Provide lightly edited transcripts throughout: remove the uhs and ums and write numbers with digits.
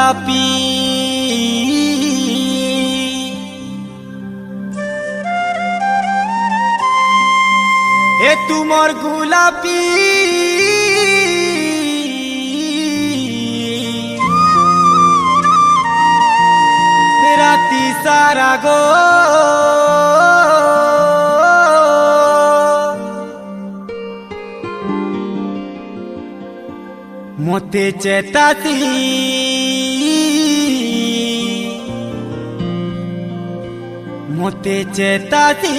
গোলাপি এ তোমার গোলাপি রাতি সারা গো মতে চেতাতি মতে চেতাতি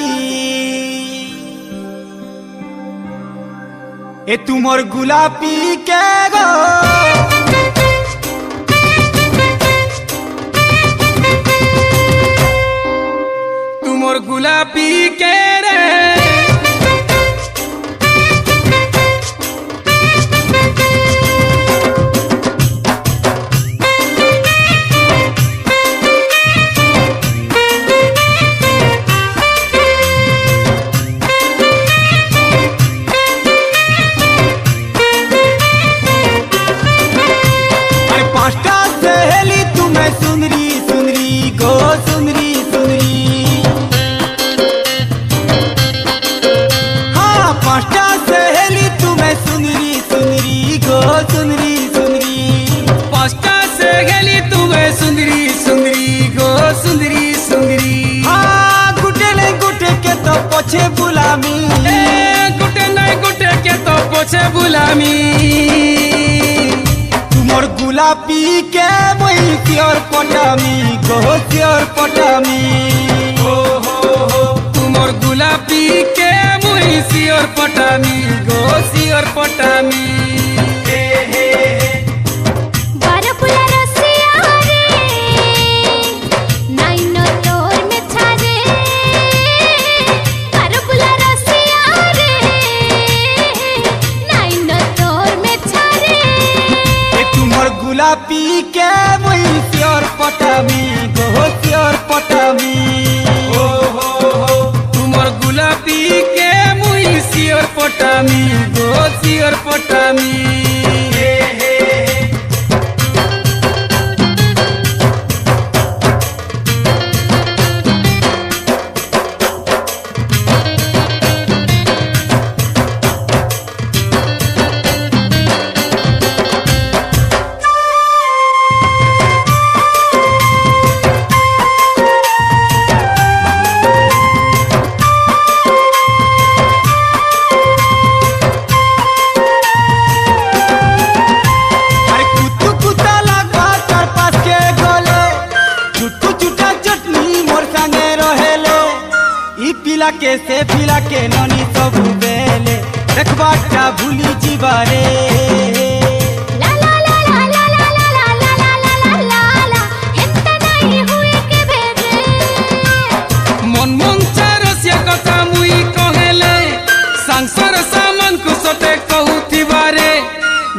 এ তোমার গোলাপি কে গো তোমার গোলাপি কে রে पछे बुलामी गुटे नहीं गुटे के तो पछे बुलामी तुमर गुलापी के वही सियर पटामी गो सियर पटामी हो तुमर गुलापी के मुई सियर पटामी गो सियर पटामी गुलापी के वही सियर पटामी गो सियर पटामी हो तुमर गुलापी के मुई सियर पटामी गो सियर पटामी के से फिला के ननी सबु बेले देखबाटा भूली जीवारे ला ला ला ला ला ला ला ला ला ला ला ला ला हेत्ता नहीं हुए के बेरे मन मन चारसिया कथा मुई कहेले संसार सामान कुसते कहूथी बारे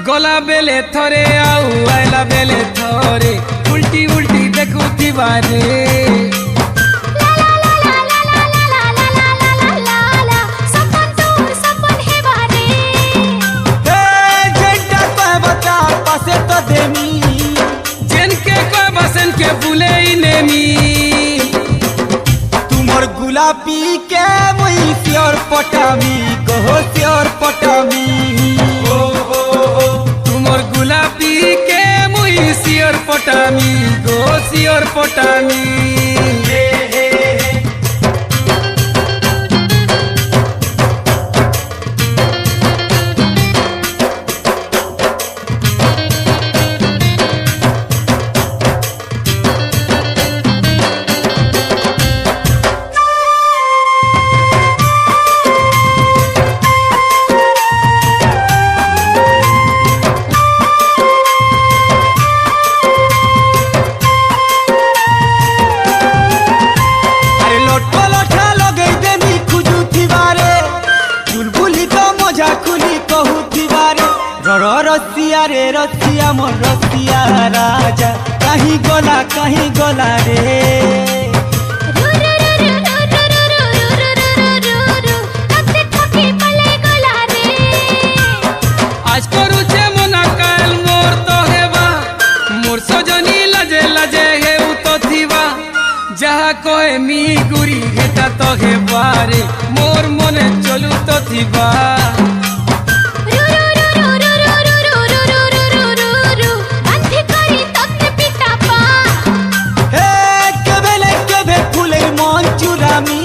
गला बेले थरे आउ आइला बेले थरे उल्टी उल्टी देखूथी बारे तुमर गुलापी के वही सियर पटामी गो सियर पटामी हो तुमर गुलापी के मुई सियर पटामी गो सियर पटामी रसिया रे रसिया मोर रसिया राजा कहीं गोला रे आज करू छे मना काल मोर तो हेबा मोर सजनी কহে বারে মোর মনে চলু তো থিবা রু রু রু রু রু রু রু রু রু রু রু রু বান্ধি করি তোতে পিটা পা হে কেবে নাই কেবে ফুলের মন চুরামি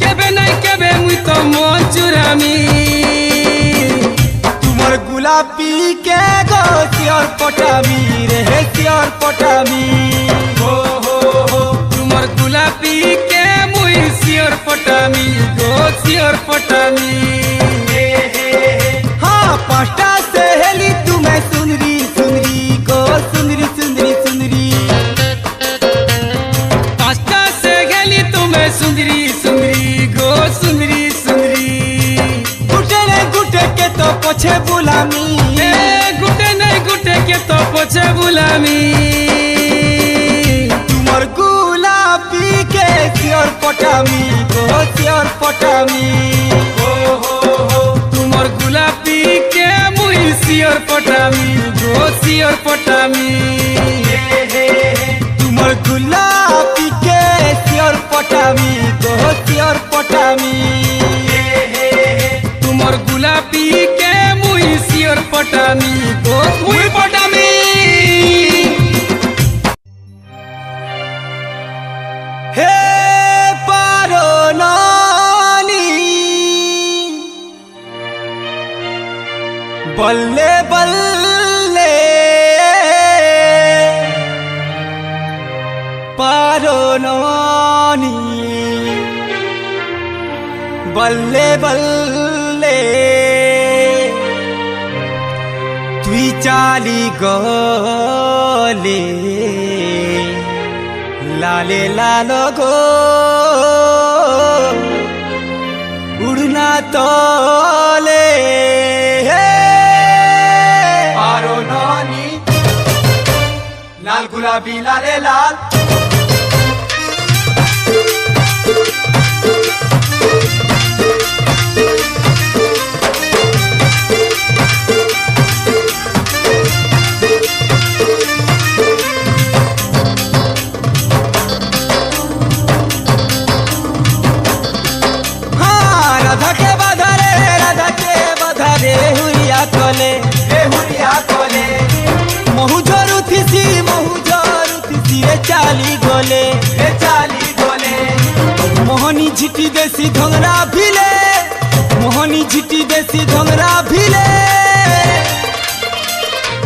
কেবে নাই কেবে মুই তো মন চুরামি তোমার গোলাপি কে গো শিওর পটামি রে শিওর পটামি হো হো হো তোমার গোলাপি কে মুই শিওর পটামি গো শিওর পটামি हाँ पांचटा सहेली तुम्हें सुनरी सुनरी गो सुनरी सुनरी सुनरी पाँचटा से गेली तुम्हें सुंदरी सुंदरी गो सुंदरी सुंदरी गुटे ने गुटे के तो पछे बुलामी ए गुटे नहीं गुटे के तो पोछे बुलामी तुमर गुलाबी के सियोर पटामी गो सियोर पटामी हो हो हो तुमर गुलाबी के मुई सियर पटामी गो सियर पटामी तुमर गुलाबी के सियोर पटामी गो सियोर पटामी तुमर गुलाबी के मुई सियर पटामी गो मुई पटामी हे पारो नानी बल्ले बल्ले पारो नानी बल्ले बल्ले तुई चाली गले लाले लालो गो उड़ना तोले पारो नानी लाल गुलाबी लाले लाल हाँ, राधा के बधारे हुरिया कले महु जरू थिसी रे चाली गले मोहनी झिटी देसी धंगरा भिले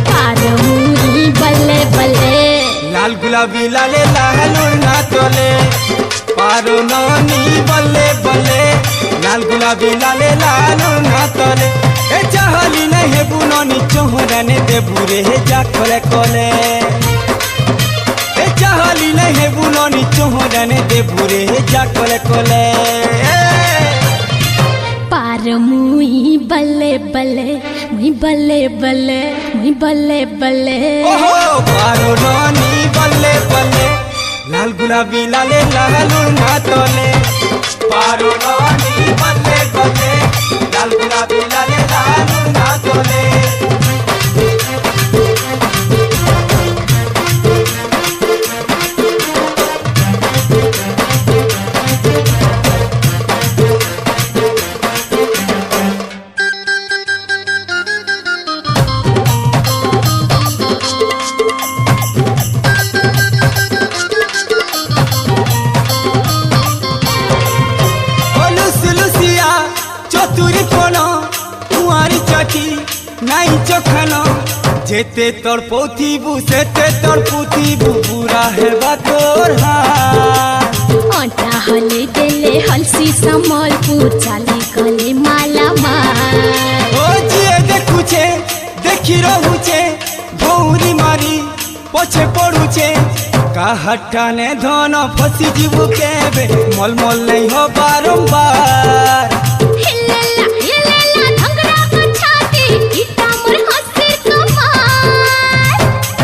पारो मुरी बल्ले बल्ले लाल गुलाबी लाले लाल उड़ना तोले पारो नानी बल्ले बल्ले लाल गुलाबी लाले लाल उड़ना तोले ए चाहली नहीं बुननी चोहराने दे बुरे जा कोले कोले ए चाहली नहीं बुननी चोहराने दे बुरे जा कोले कोले पारो मुई बल्ले बल्ले मुई बल्ले बल्ले मुई बल्ले बल्ले ओहो पारो नानी बल्ले बल्ले लाल गुलाबी लाले लाल उड़ना तोले पारो नानी बल्ले बल्ले लाल गुलाबी लाले लाल उड़ना तोले लुसिया चतुरी कोन कुआरी चाची नाई चखन जेते तोर पोथीबू सेते तोर पुथीबू बुरा हेबा तोर आटा हले गेले हलसी समलपुर चाली गले माला माल ओ जिए देखुचे देखी रहुचे भौरी मारी पछे पड़ुचे काहटाने धन फसी जीवु केबे मल मल नहीं हो बारंबार हिलेला धंगरा का छाती इटा मोर हंसी कमाल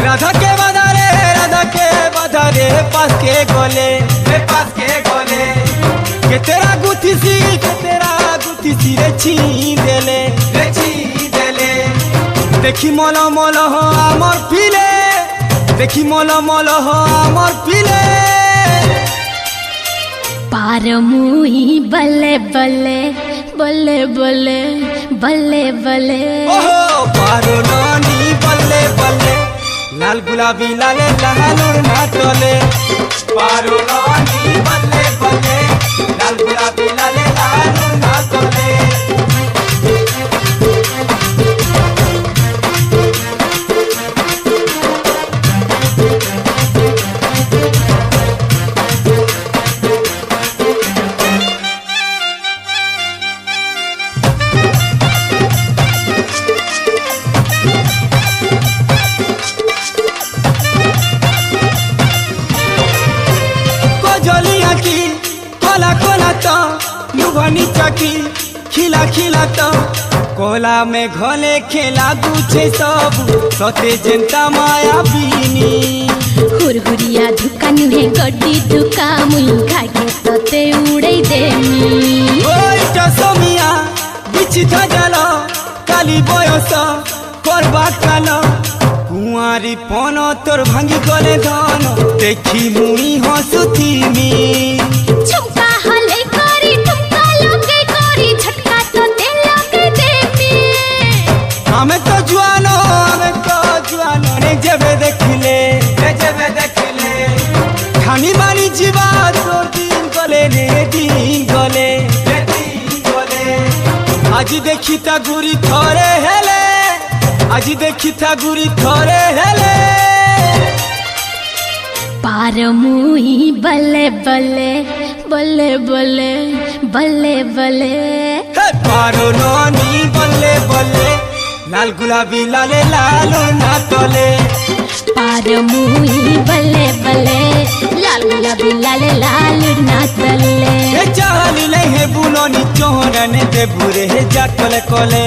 राधा के बधारे पास के गोले के तेरा गुथी सी रे छीन देले देखी मल मल हो आमर पिले देखी मल मल हो आमर पिले पार मुई बल्ले बल्ले बल्ले बल्ले बल्ले बल्ले ओहो पारो नानी बल्ले बल्ले लाल गुलाबी लाले लालूर ना तले पारो नानी बल्ले बल्ले लाल गुलाबी लाले लालूर ना तले युवनी चकी खिला खिला तो कोला में घोले खेला गुछे सब सते जनता माया बीनी हुरहुरिया धुका नुहे गड्डी धुका मुई खाके तते उड़ै देमी ओइ टसमिया बिछि थजलो काली बयस करबा कालो कुआरी पन तोर भांगी गले धन देखी मुई हसुथिमी झुमका हले करी ठुमका लगे करी झटका तो दे लगे देमी हमें तो जुआनो ने जेबे देखिले खानी मानी जीवा तो दिन गले आज देखी ता गुरी थरे हेले आज देखी ता गुरी थरे हेले पार मुई बल्ले बल्ले बल्ले बल्ले बल्ले बल्ले हे पारो नानी बल्ले बल्ले लाल गुलाबी लाले लालो ना तले पार मुई बल्ले बल्ले लाल गुलाबी लाले लाल ना तले हे चाहली ले हे बुनो नी चोहरने दे बुरे हे जाकले कोले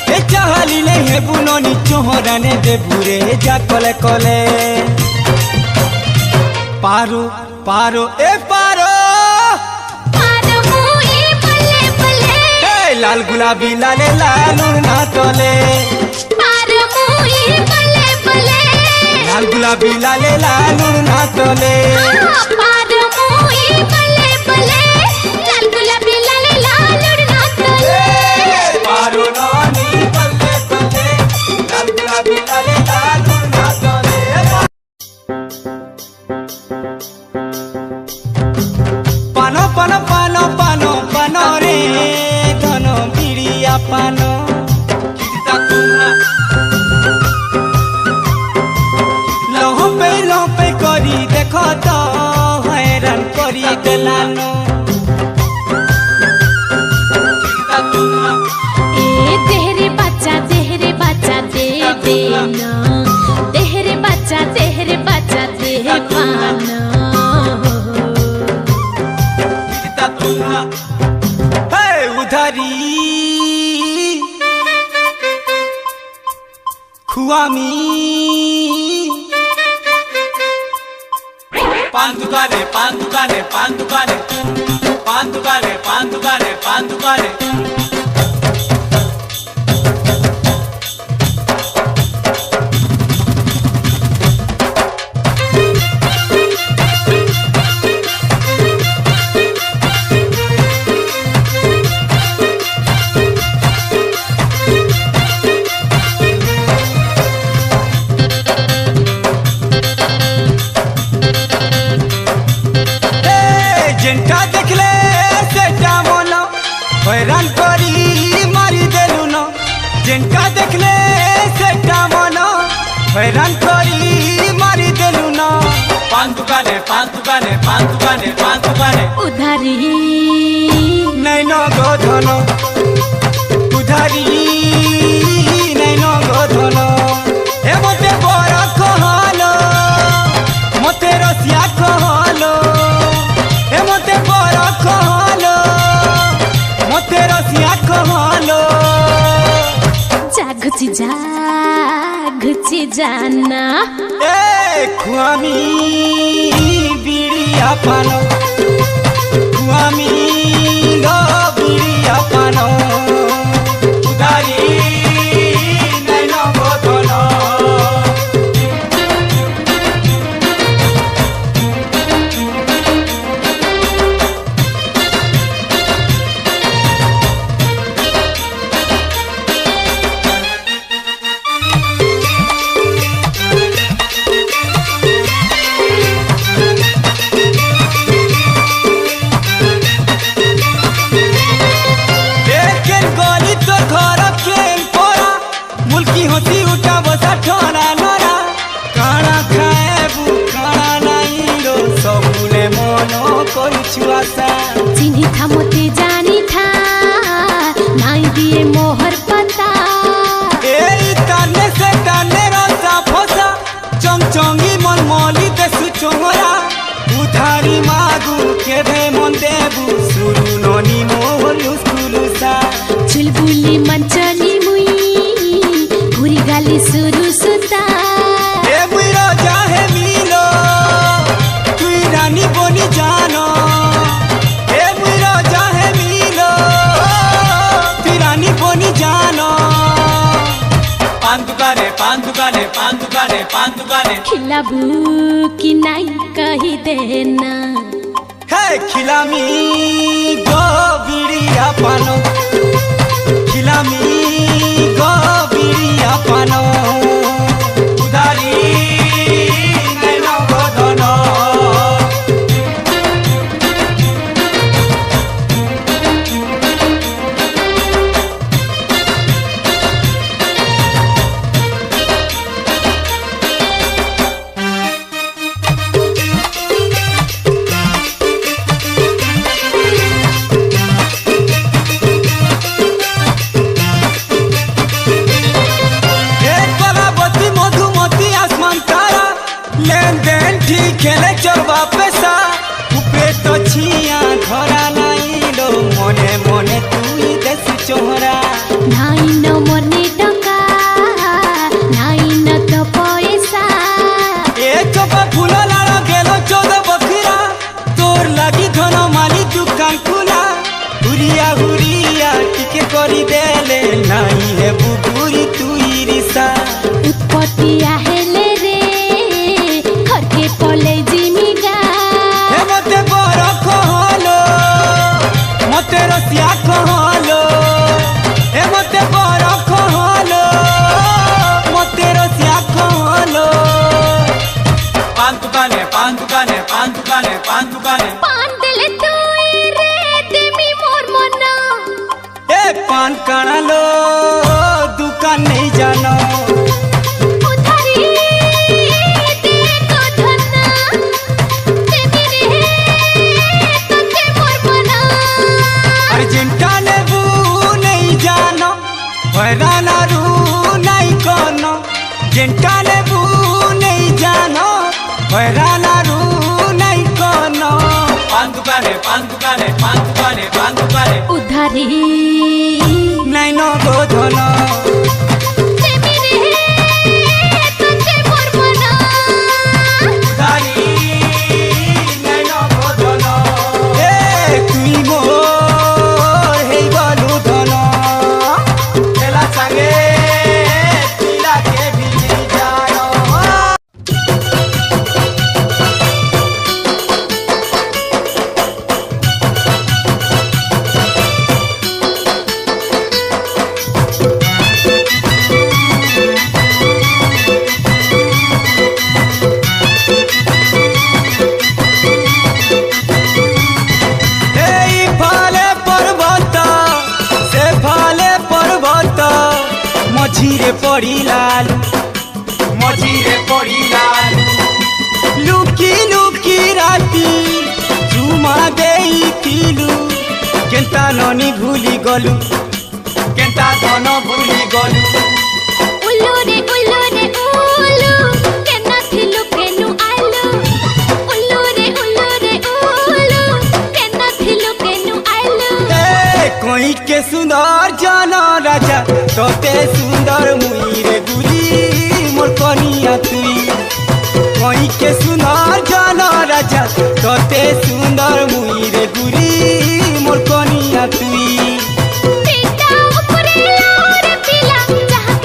हे चाहली ले हे बुनो नी चोहरने दे बुरे हे जाकले कोले पारो पारो ए पारो पार मुई बल्ले बल्ले हे लाल गुलाबी लाले लालूर ना तले पार मुई बल्ले बल्ले लाल गुलाबी लाले लालूर ना तले पार मुई बल्ले बल्ले लाल गुलाबी लाले लाल ना तले पारो नानी बल्ले बल्ले लाल गुलाबी लाले लालूर ना तले पानो पानो पानो पानो पानो रे धनो बिड़िया पानो लोपे करी देखो तो हैरान करी देलानो ए तेरे बच्चा दे देना तेरे बच्चा दे पाना हे उधारी खुआमी पान दुकाने पान दुकाने पान दुकाने पान दुकाने पान दुकाने पान दुकाने जेंटा देखले सेटा मन हैरान करी मारी देलु न जेंटा देखले सेटा मन हैरान करी मारी देलु न पान दुकाने पान दुकाने पान दुकाने पान दुकाने उधारी नैन गोधन उधारी नैन गोधन हे मते बड़ा कहलो मते रसिया कहलो हे मते बड़ा कहलो मते रसिया कहलो घुची जाना ए खुआमी बिड़िया पानो खुआमी गो बिड़िया पानो उधारी नैन गोधन खिलाबू कि नहीं कही देना हे खिलामी गो बिड़िया पानो खिलामी गो बिड़िया पानो उधारी नैनो गोधनो खेले चोरबा पैसा उपरे तो छिया घरा नहीं लो मने मने तू देश चोहरा नाई न मने टका नाई न तो पैसा ए चोपा फूला लाड़ा गेलो 14 बखरा तोर लगी धन माली दुकान खुला हुरिया हुरिया टिके करी देले नहीं है बुबुरी तू इरिसा उत्पत्तिया हेले रे घर के पले जिमिगा हे मते बर कहलो मते रसिया कहलो हे मते बर कहलो मते रसिया कहलो पान दुकाने पान दिले तू रे देमी मोर मना ए पान कानालो दुकान नहीं जानो उधारी दे को धना देमी रे तोते मोर मना अर्जेंटा लेबू नहीं जानो भराना रू नहीं कोनो जेंटा लेबू नहीं जानो भराना रू नहीं कोनो उधारी नहीं नो गोधनो देमी रे तोते मोर मना उधारी नहीं नो गोधनो ए तुई मोर हे गलु धनो तेला संगे तिला के बिजली जानो मझिरे पड़ी लालू लुकी लुकी राती चुमा देई थिलू केंता ननी भूली गलू केंता धन भूली गलू उल्लू रे उल्लू केना थिलु केनु आइलु उल्लू रे उल्लू केना थिलु केनु आइलु ए कोई के सुंदर जाना राजा तोते सुंदर मुई रे गुली मोर कनिया तुई कोई के सुंदर जाना राजा तोते सुंदर मुई रे गुली मोर कनिया तुई बेटा ऊपरे लाओ रे पिला जहाँ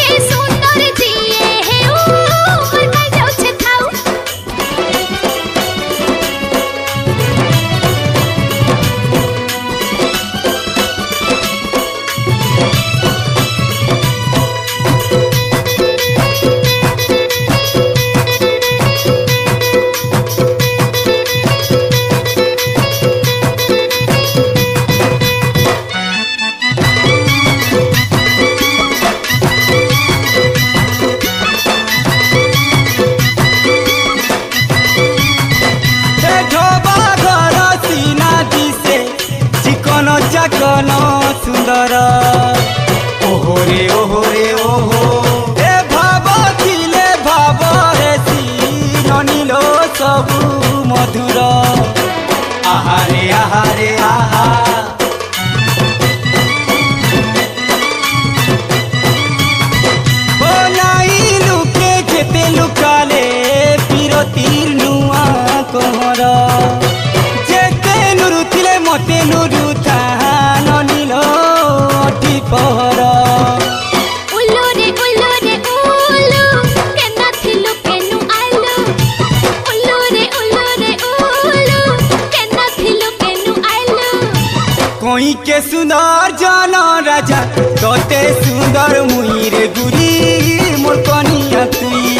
कहीं के सुंदर जाना राजा तोते सुंदर मुई रे गुरी मोर कनिया तुई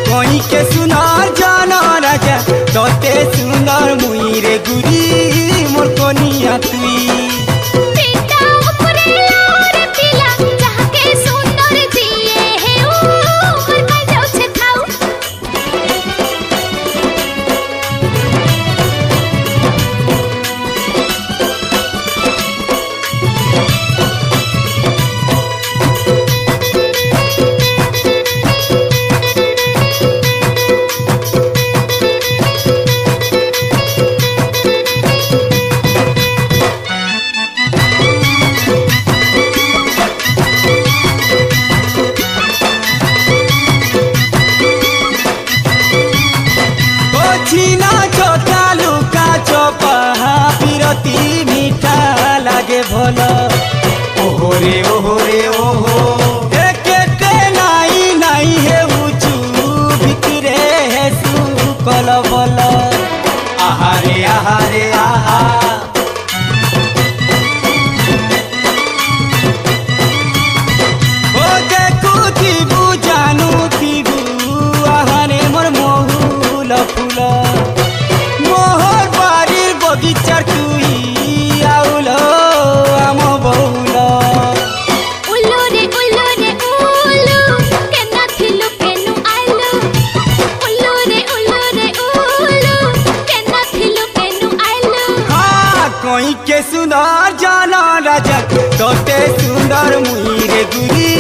कहीं के सुंदर जाना राजा तोते सुंदर मुई रे गुरी मोर कनिया तुई बेटा ऊपरे लाओ रे पीला जाके सुंदर जिए हे ओ मोर का जाऊ छे थाऊ छिना छोटा लुका चोपहा पिरती मीठा लागे भल ओहो रे ओहो रे ओहो एके नाई नाई हे उचू भितरे हे सुकल बल आहारे आहारे आहा ओ देखुथिबु जानुथिबु आहारे मोर महुल फुल मोहर बाड़ीर बगीचार तुई आउल आम बउल उल्लू रे उल्लू केना थिलु केनु आइलु उल्लू रे उल्लू केना थिलु केनु आइलु हाँ कहीं के सुंदर जाना राजा तोते सुंदर मुई रे गुरी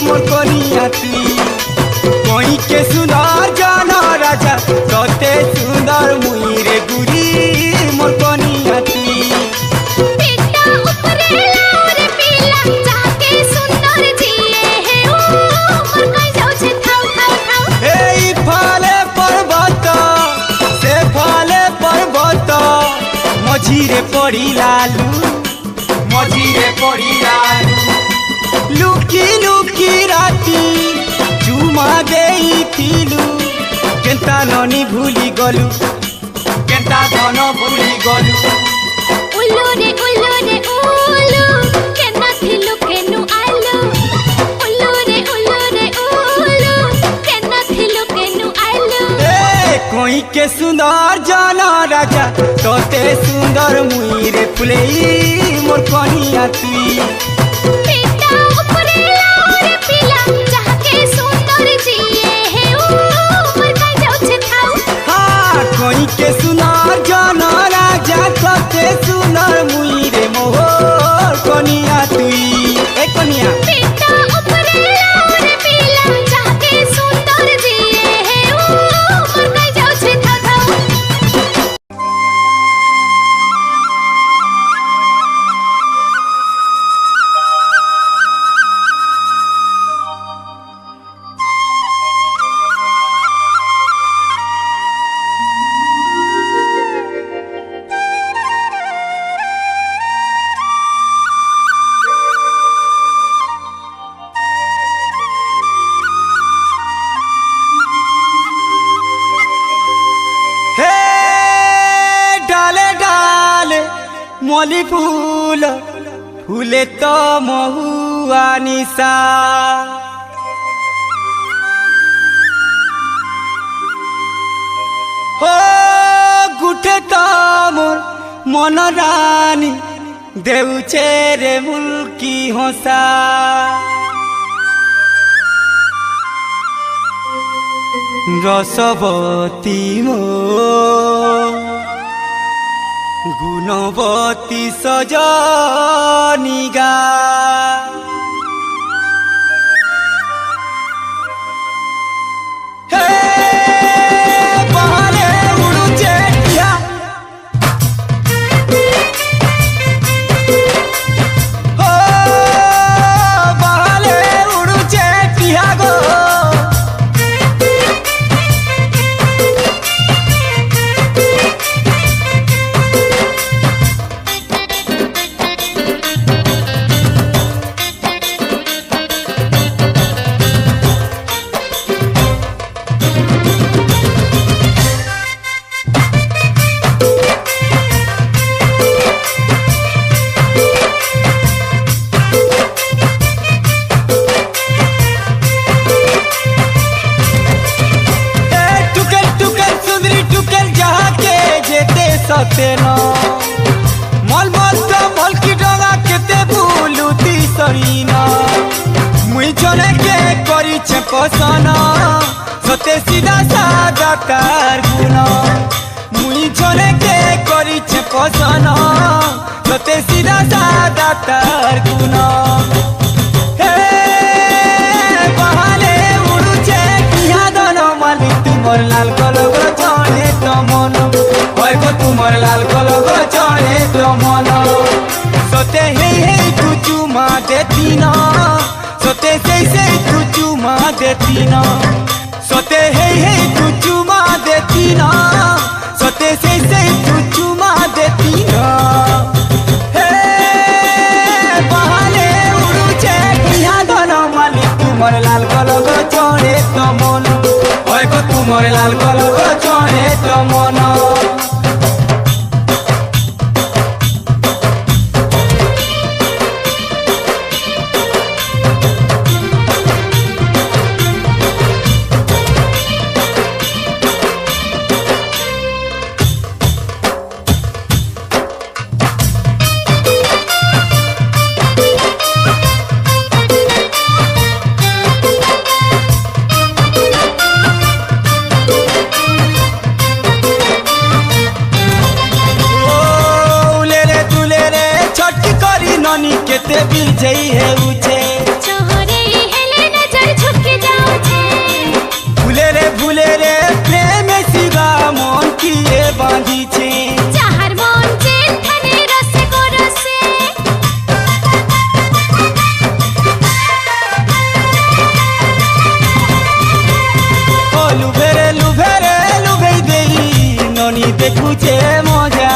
मोर कनिया तुई कहीं के सुंदर जाना राजा तोते सुंदर मुई रे गुरी मोर कनिया तुई बेटा ऊपरे लाओ रे पीला जाके सुंदर जिए हे ओ मोर का जाऊ छे थाऊ थाऊ थाऊ এই ফালে পর্বত সে ফালে পর্বত মঝিরে পড়িলালু লুকি লুকি রাতি চুমা দেইতিলু কেন্তা ননি ভুলি গলু কেন্তা ধন ভুলি গলু उल्लू रे उल्लू केना थिलु केनु आइलु उल्लू रे उल्लू केना थिलु केनु आइलु ए कोई के सुंदर जाना राजा तोते सुंदर मुई रे फुलेई मोर कनिया तुई बेटा ऊपरे लाओ रे पीला जाके सुंदर जिए हे ओ मोर का जाऊ छे थाऊ हाँ कोई के सुंदर जाना राजा तोते सुंदर मुई रे मोहर कनिया तुई ए कनिया बेटा ऊपरे लाओ रे पीला जाके सुंदर जिए हे ओ मोर का जाऊ छे थाऊ हे डाले डाले मली फूल फूले तो महुआ निशा हो गुठे तो मोर मन रानी देउचे रे मुल्की हंसा रसवती मो गुणवती सजनिगा हे बहरे उड़ुचे टिया हो बहरे उड़ुचे टिया गो सते न मल मत मल की डगा केते बुलुती सरी न मुई जने के करी छे पसन सते सीधा सादा तार गुण मुई जने के करी छे पसन सते सीधा सादा तार गुण तुमर लाल कलग चढ़े तो मन तुमर लाल कलग चढ़े तो मन सोते हे तू चुमा देती न सोते से तू चुमा देती न सोते हे तू चुमा देती न सोते से तू चुमा देती न हे बहाने उड़ुचे किया दोनों मालिक तुमर लाल कलग चढ़े तो मन तुमर लाल कलग चढ़े तो मन ननी केते बिल जई है उछे चोहरे हेले नजर झुक जाओ छे भूले रे प्रेम सिवा मन किए बांधी छे चाहर मन चेन थने रस को रसे ओ लुभे देई ननी देखु छे मजा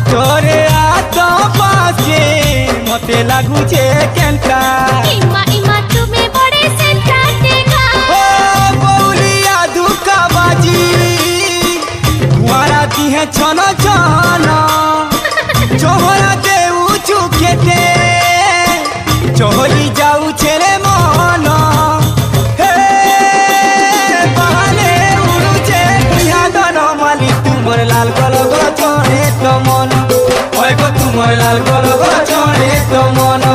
तोरे आतो पासे मते लागू छे केनका इमा तुम्हें बड़े सेंटा देगा ओ बौलिया दुका बाजी दुआरा दी है छन छन चोहरा दे उचु केते चोहली जाऊ छेरे मन हे बहाने उड़ुचे किया दोनों माली तुमर लाल कलग चढ़े तो मन तुमर लाल कलग चढ़े तो मन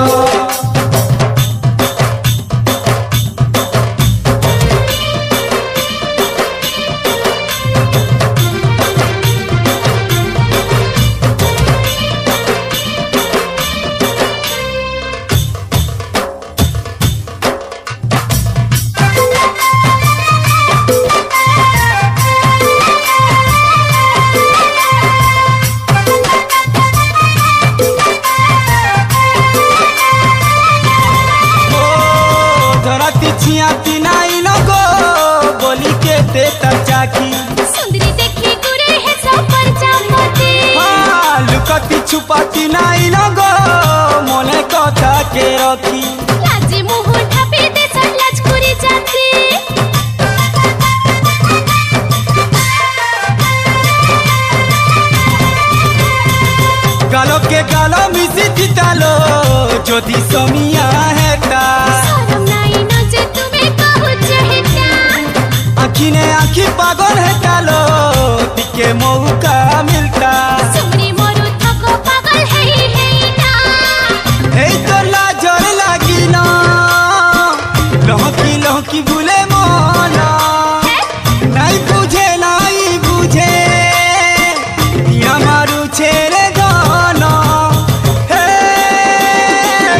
छुपाती नहीं लगो मने कथा के रखी लाजी मुह ढापे दे सलाज करी जाती गालो के गालो मिसी जितालो जोदी समिया है ता शरम नहीं न जे तुम्हें कहू चाहता आँखी ने आँखी पागल है तालो टिके मौका मिलता सुमरी मोरू थको पागल है ना हे तो लाजर लागी ना लहकी भूले मना नहीं बुझे हमारू छेरे गाना हे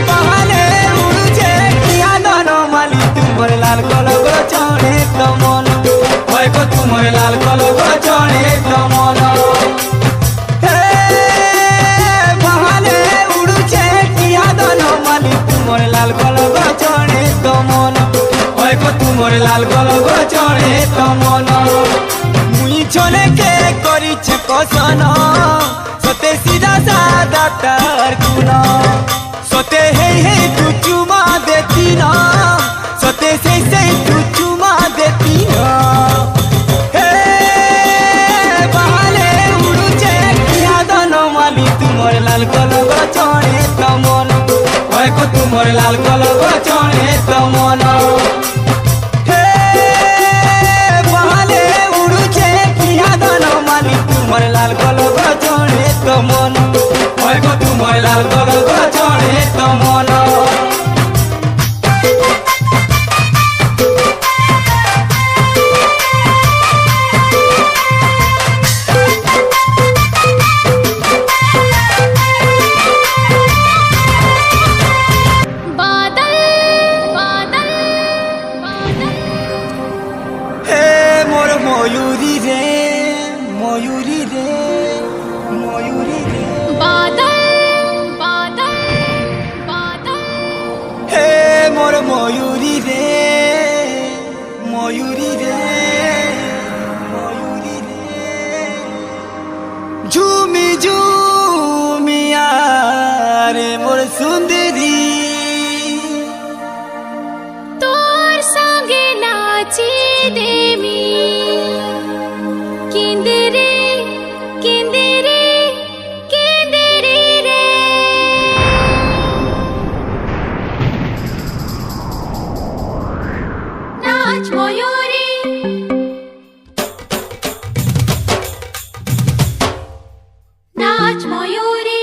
बहाने उड़ुचे किया दोनों माली तुमर लाल कलग चढ़े तो मन तुमर लाल कलग चढ़े तो मन बहाने उड़ुचे किया दोनों माली तुमर लाल कलग चढ़े तो मन तुमर लाल कलग चढ़े तो मन मुई चले के करी छे पसन सते सीधा सादा तार गुना सते हे तू चुमा देती ना सते से तू चुमा देती ना हे बहाने उड़ुचे किया दोनों माली तुमर लाल कलग चढ़े तो मन तुमर लाल कलग चढ़े तो मन हे बहाने उड़ु তো মন ওই গো তোমায় লাল গরল চড়ে তো মন बादल बादल बादल হে মোর ময়ূরী রে ময়ূরী রে ময়ূরী রে बादल बादल बादल হে মোর ময়ূরী রে ময়ূরী রে ময়ূরী রে ঝুমি ঝুমিয়া রে মোর সুন্দরী तोर संगे नाची देमी किंदरे किंदरे किंदरे रे नाच मयूरी नाच मयूरी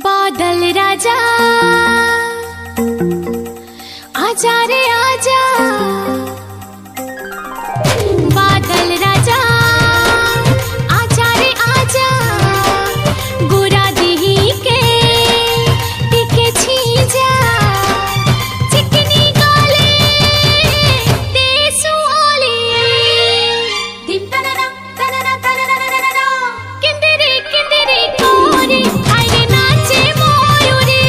बादल राजा आजा रे आजा बादल राजा आजा रे आजा गोरा दिही के टिके छी जा चिकनी गाले देसु आली दिम तनना तनना तनना किंदरे किंदरे कोरी आईने नाचे मयूरी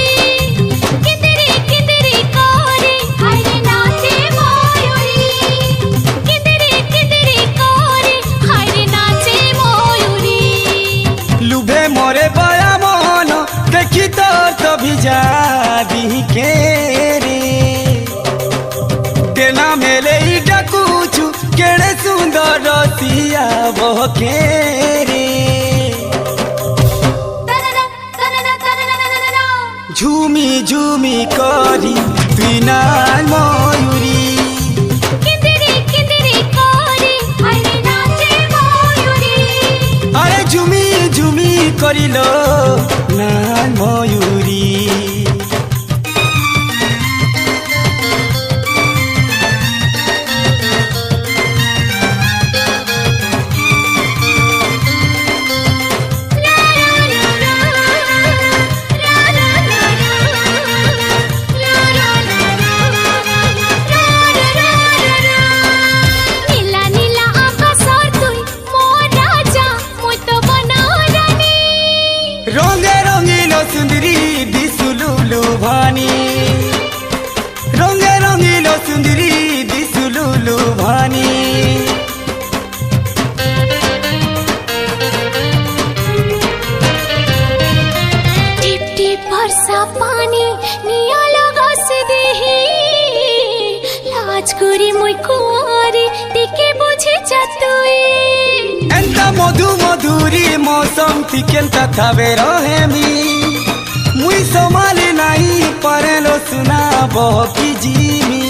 किंदरे किंदरे कोरी आईने नाचे मयूरी किंदरे किंदरे कोरी आईने नाचे मयूरी लुभे मोरे बया मन देखी तो भिजा दी के रे तेना मेले डाकुचु केड़े सुंदर रसिया बहके रे तनना तनना तनना झूमी झूमी करी तुई ना मयूरी किंदरे किंदरे कोरी आईने नाचे मयूरी अरे झूमी झूमी करिलो ना मयूरी नीला नीला आकाशर तुई मोर राजा मुई तो बनरानी रंगे रंगीलो सुंदरी दिसुलुलु भानी रंगे रंगीलो सुंदरी दिसुलुलु भानी टिप टिप बरसा पानी निया लगा से देही लाज करी मुई कुआरी टिके बुझे जातुई एंता मधु मधुरी मौसम थिकेंता थावे रहेमी मुई समाली नहीं परेलो सुना बहकी जीमी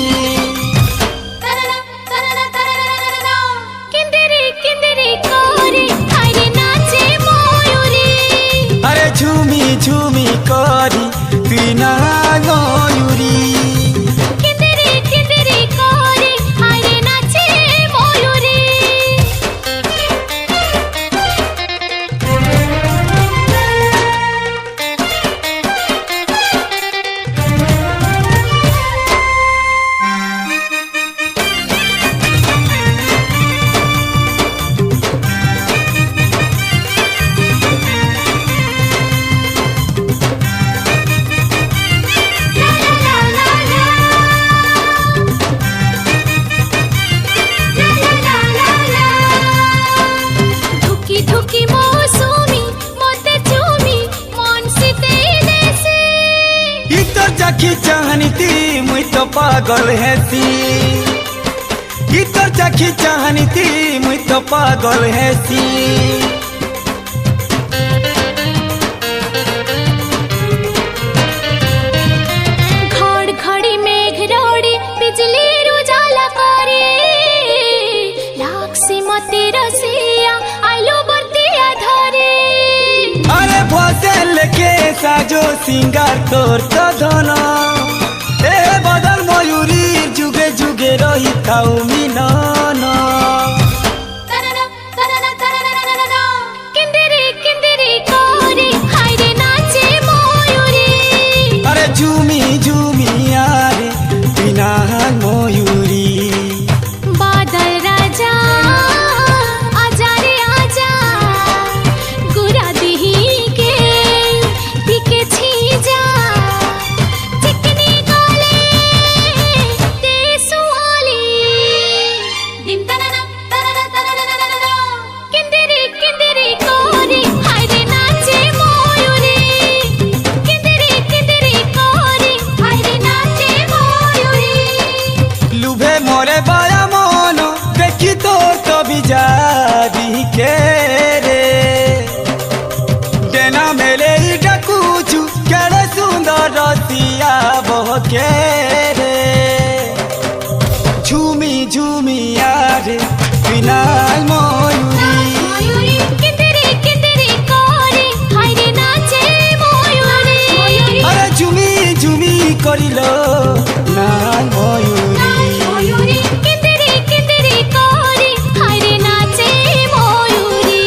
तनना तनना तनना किंदरे किंदरे कोरी आईने नाचे मयूरी अरे झूमी झूमी करी तुई ना मयूरी किंदरे किंदरे कोरी आईने नाचे मयूरी চাখি চাহানিতি মুই তো পাগল হেসি কি তোর চাখি চাহানিতি মুই তো পাগল হেসি घड़ घड़ी मेघ रोड़ी बिजली उजाला करे लाख से मते रसिया आइलो बरतिया धरे अरे भोसे लेके साजो सिंगार तोर तो धन ए बदल मयूरी जुगे जुगे रही थाउ मिलन तरना तरना तरना किंदिरी किंदिरी कोरी हाय रे नाचे मयूरी अरे झूमी झूमी आरे बिना मयूरी बादल राजा आजा रे आजा गुरा दिही के दिके छी जा चिकनी गाले ते सुहाली दिन तनना तनना तनना किंदिरी किंदिरी कोरी हाय रे नाचे मयूरी किंदिरी किंदिरी कोरी हाय रे नाचे मयूरी लुभे मोरे बाया मन देखी तो बिजारी के रे देना मेले डाकुचु केड़े सुंदर रसिया बहके रे झूमी झूमी आरे बिना मयूरी मयूरी किंदिरी किंदिरी कोरी हाय रे नाचे मयूरी अरे झूमी झूमी करिलो ना मयूरी मयूरी किंदिरी किंदिरी कोरी हाय रे नाचे मयूरी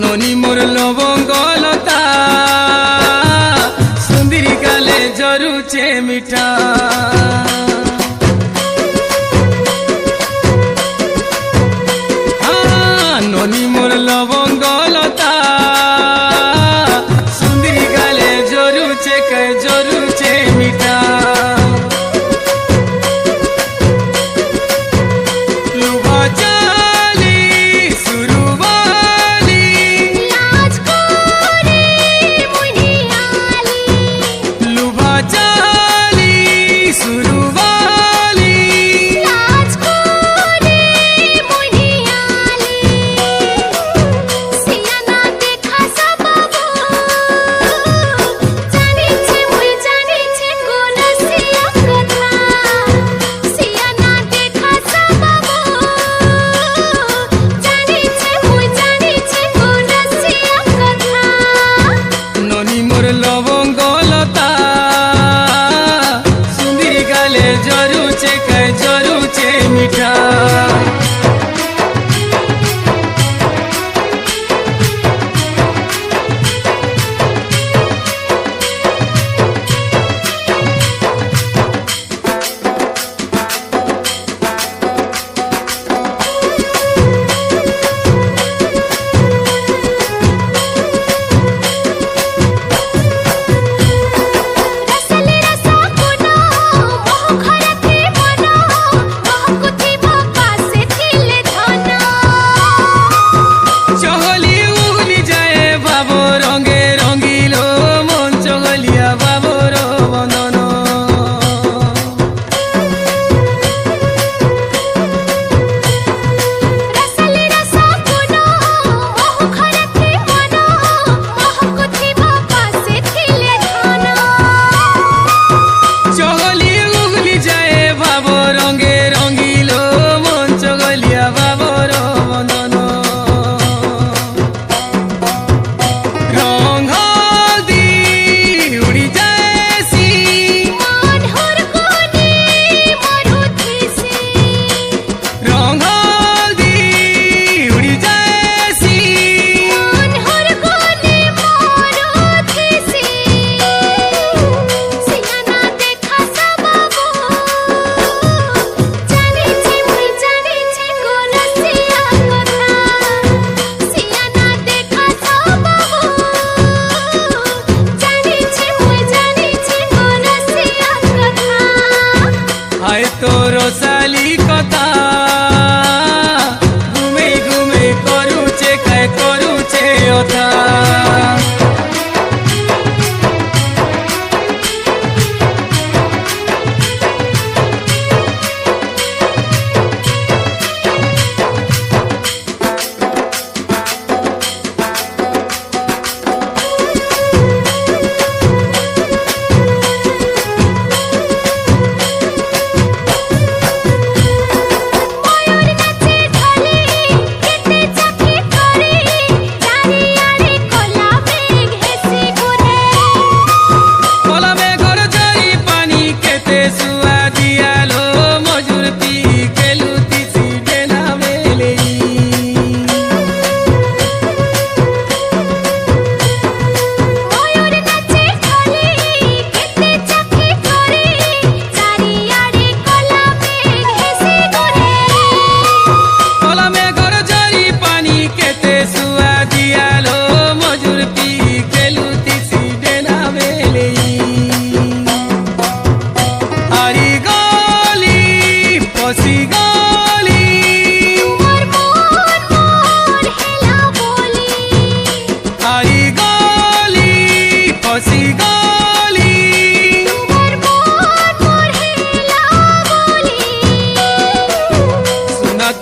ননি মোর লবঙ্গলতা সুন্দরী গালে জরুচে মিঠা ননি মোর লবঙ্গলতা সুন্দরী গালে জরুচে মিঠা লুভা চালি সুরবালি लाज कोरी मुनियाली लुभा चाली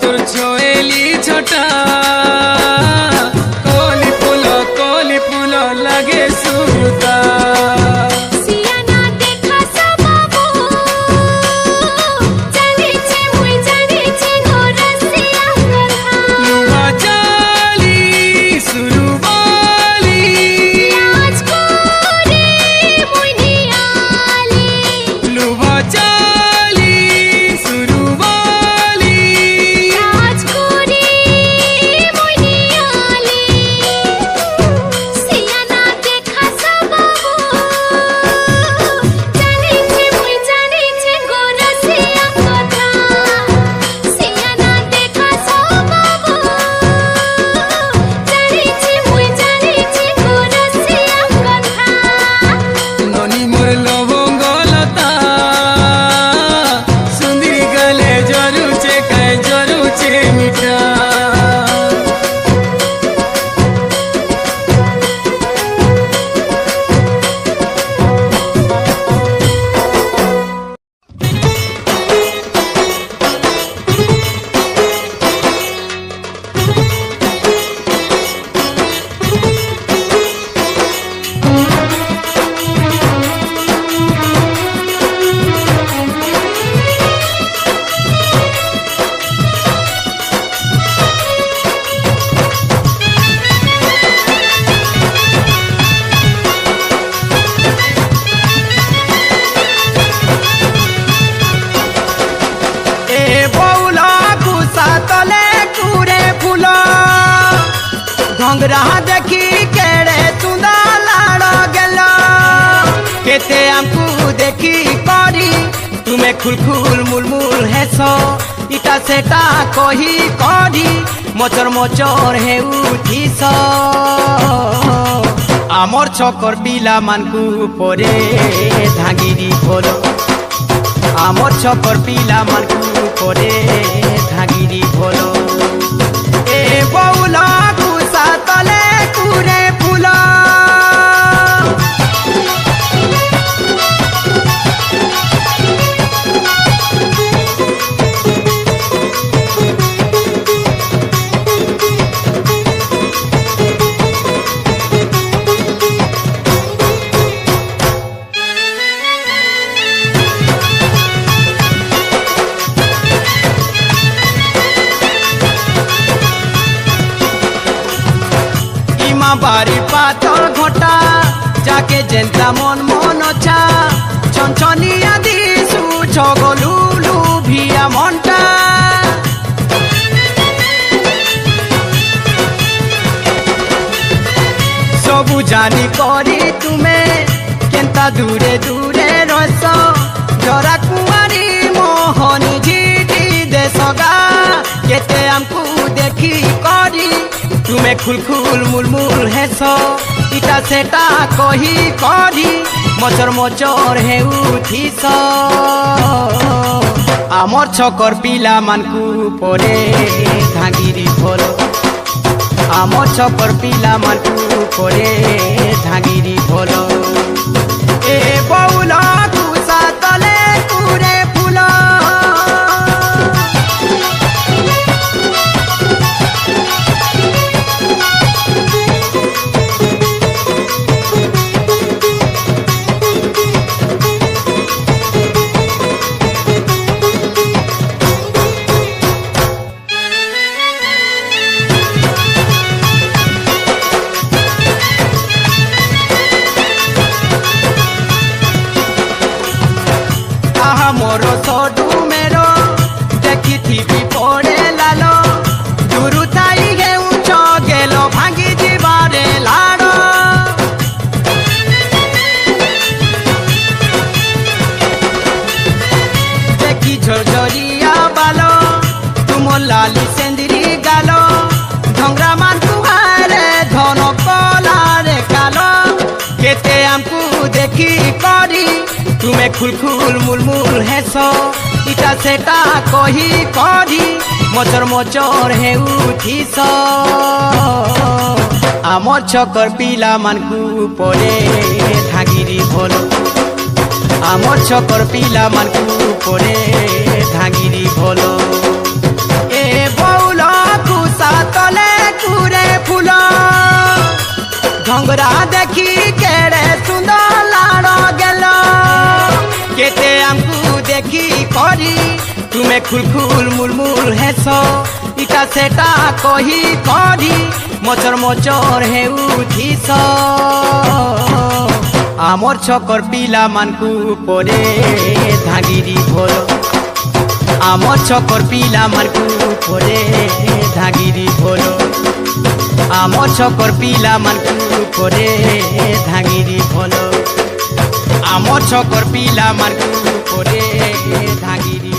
তোর ছোয়েলি ছোটা কলি ফুল লাগে সুরতা সিয়ানা দেখা সবাবু জানিছে মুই জানিছে গোরসিয়া কথা লুবা চালি সুরুবালি আজ করে মুই নিয়ালি লুবা চালি সুরুবালি আজ করে মুই নিয়ালি সিয়ানা দেখা সবাবু জানিছে মুই জানিছে গোরসিয়া কথা সিয়ানা দেখা সবাবু জানিছে মুই জানিছে গোরসিয়া কথা ননি মোর লবঙ্গলতা সুন্দরী গলে জরুচে মিঠা এ বউল কুসা তলে কুরে ফুল ঘঙ্গরা দেখি কেড়ে তুন্দা লাড় গেল কেতে আমকু দেখি করি তুমে খুলখুল মুলমুল হেস ইটা সেটা কহি করি মচর হে উঠিস আমর ছকর পিলা মানকু পরে ধাগিরি ভোল আমর ছকর পিলা মানকু পরে ধাগিরি ভোল এ বউল কুসা তলে কুরে ফুল ইমা বাড়ি পাথর ঘটা যাকে জেন্তা মন মন অছা ছনছনিয়া দিছু ছগলুলু ভিয়া মনটা সবু জানি করি তুমে কেন্তা দূরে দূরে রস জরা কুমারী মোহনী ঝিটি দেশগা কেতে আমকু দেখি করি তুমে খুলখুল মুলমুল হেস ইটা সেটা কহি করি মচর হে উঠিস আমর ছকর পিলা মানকু পরে ধাগিরি ভোল আমর ছকর পিলা মানকু পরে ধাগিরি ভোল এ বউল কুসা তলে কুরে ফুল আহা মোর সডু মেরো দেখিথিবি পড়ে লালো দূরু থাই হেউছ গেল ভাঙ্গি ଯିବାରେ লাড় দেখি ঝরঝরিয়া বালো তুমর লালি সেন্দিরি গালো ঢংরা মান তুহারে ধন কলারে কালো কেতে আমকু দেখি করি তুমে খুলখুল মুলমুল হেস ইটা সেটা কহি করি মচর হে উঠিস আমর ছকর পিলা মানকু পরে ধাগিরি ভোল আমর ছকর পিলা মানকু পরে ধাগিরি ভোল এ करी तुमे खुलखुल मुलमुल हेस इटा सेटा कही करी मचर मचर हे उठिस आमर छकर पिला मानकु परे धागिरी भोल आमर छकर पिला मानकु परे धागिरी भोल आमर छकर पिला मानकु परे धागिरी भोल आमर छकर पिला मानकु परे धागिरी